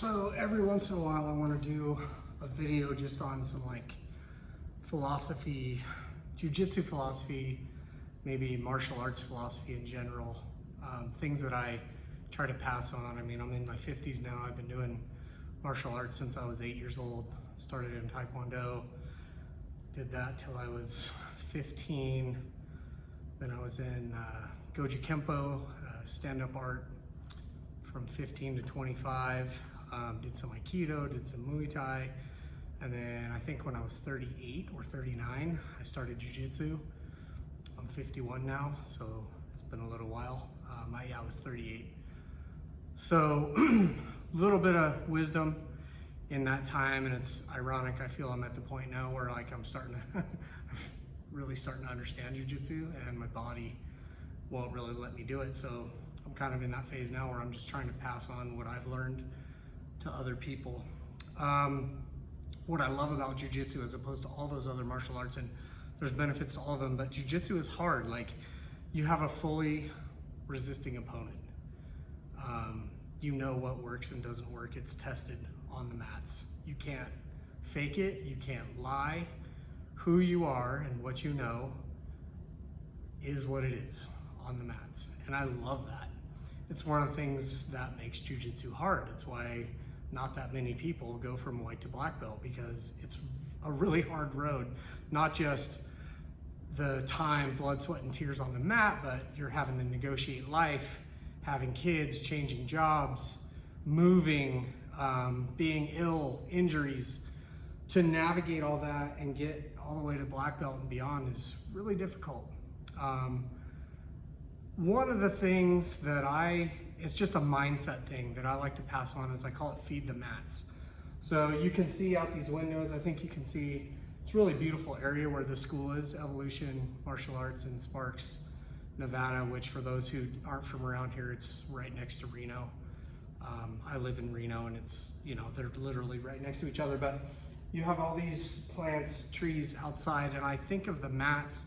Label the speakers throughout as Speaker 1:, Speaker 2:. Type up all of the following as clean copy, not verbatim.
Speaker 1: So every once in a while I want to do a video just on some like philosophy, jiu-jitsu philosophy, maybe martial arts philosophy in general, things that I try to pass on. I mean, I'm in my 50s now. I've been doing martial arts since I was 8 years old. Started in Taekwondo, did that till I was 15. Then I was in Goju Kempo, stand-up art from 15 to 25. Did some Aikido, did some Muay Thai. And then I think when I was 38 or 39, I started Jiu-Jitsu. I'm 51 now, so it's been a little while. I was 38. So a little bit of wisdom in that time, and it's ironic. I feel I'm at the point now where like I'm starting to really starting to understand Jiu-Jitsu, and my body won't really let me do it. So I'm kind of in that phase now where I'm just trying to pass on what I've learned to other people. What I love about Jiu-Jitsu as opposed to all those other martial arts, and there's benefits to all of them, but Jiu-Jitsu is hard. Like, you have a fully resisting opponent. You know what works and doesn't work. It's tested on the mats. You can't fake it, you can't lie. Who you are and what you know is what it is on the mats. And I love that. It's one of the things that makes Jiu-Jitsu hard. It's why not that many people go from white to black belt, because it's a really hard road. Not just the time, blood, sweat, and tears on the mat, but you're having to negotiate life, having kids, changing jobs, moving, being ill, injuries. To navigate all that and get all the way to black belt and beyond is really difficult. One of the things that it's just a mindset thing that I like to pass on, is I call it feed the mats. So you can see out these windows, I think you can see, it's a really beautiful area where the school is, Evolution Martial Arts in Sparks, Nevada, which for those who aren't from around here, it's right next to Reno. I live in Reno, and it's, they're literally right next to each other, but you have all these plants, trees outside, and I think of the mats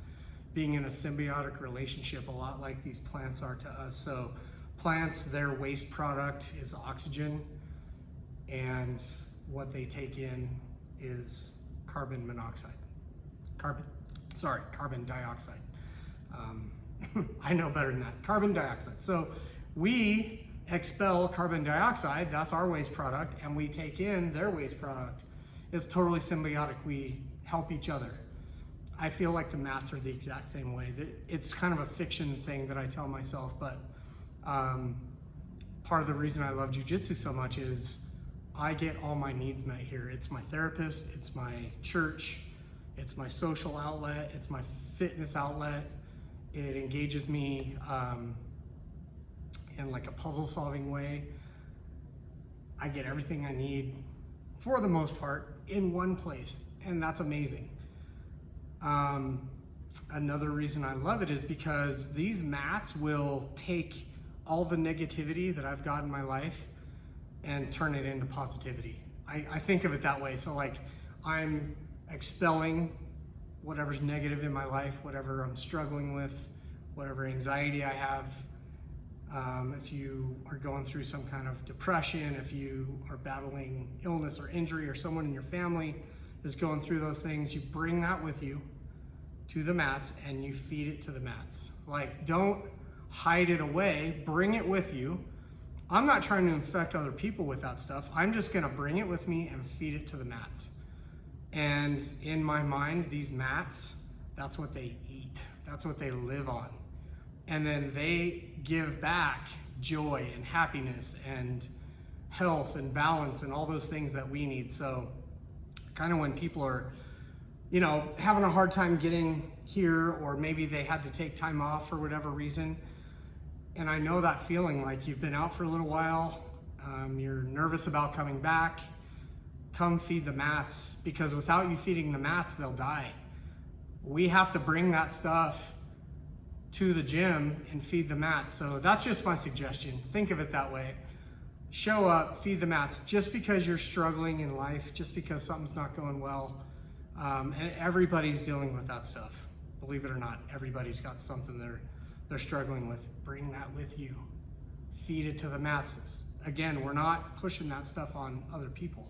Speaker 1: being in a symbiotic relationship a lot like these plants are to us. So plants, their waste product is oxygen, and what they take in is carbon dioxide. I know better than that, carbon dioxide. So we expel carbon dioxide, that's our waste product, and we take in their waste product. It's totally symbiotic, we help each other. I feel like the mats are the exact same way. It's kind of a fiction thing that I tell myself, but part of the reason I love Jiu-Jitsu so much is I get all my needs met here. It's my therapist, it's my church, it's my social outlet, it's my fitness outlet. It engages me in like a puzzle solving way. I get everything I need, for the most part, in one place, and that's amazing. Another reason I love it is because these mats will take all the negativity that I've got in my life and turn it into positivity. I think of it that way. So like, I'm expelling whatever's negative in my life, whatever I'm struggling with, whatever anxiety I have. If you are going through some kind of depression, if you are battling illness or injury, or someone in your family is going through those things, you bring that with you to the mats and you feed it to the mats. Like, don't hide it away, bring it with you. I'm not trying to infect other people with that stuff. I'm just gonna bring it with me and feed it to the mats. And in my mind, these mats, that's what they eat. That's what they live on. And then they give back joy and happiness and health and balance and all those things that we need. So kind of when people are, having a hard time getting here, or maybe they had to take time off for whatever reason, and I know that feeling, like you've been out for a little while, you're nervous about coming back, come feed the mats, because without you feeding the mats, they'll die. We have to bring that stuff to the gym and feed the mats. So that's just my suggestion. Think of it that way. Show up, feed the mats, just because you're struggling in life, just because something's not going well. And everybody's dealing with that stuff. Believe it or not, everybody's got something they're struggling with. Bring that with you. Feed it to the mats. again, we're not pushing that stuff on other people,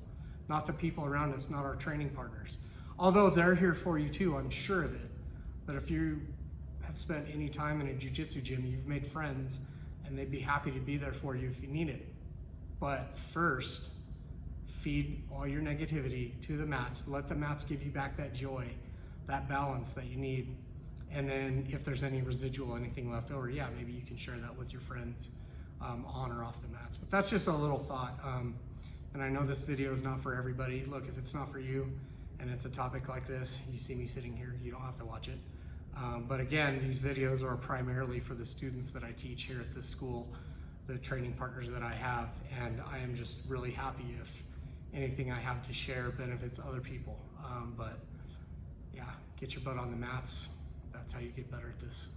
Speaker 1: not the people around us, not our training partners. Although they're here for you too, I'm sure of it. But if you have spent any time in a jiu-jitsu gym, you've made friends, and they'd be happy to be there for you if you need it. But first, feed all your negativity to the mats. Let the mats give you back that joy, that balance that you need. And then if there's any residual, anything left over, yeah, maybe you can share that with your friends on or off the mats. But that's just a little thought. And I know this video is not for everybody. Look, if it's not for you and it's a topic like this, you see me sitting here, you don't have to watch it. But again, these videos are primarily for the students that I teach here at this school, the training partners that I have, and I am just really happy if anything I have to share benefits other people. But yeah, get your butt on the mats. That's how you get better at this.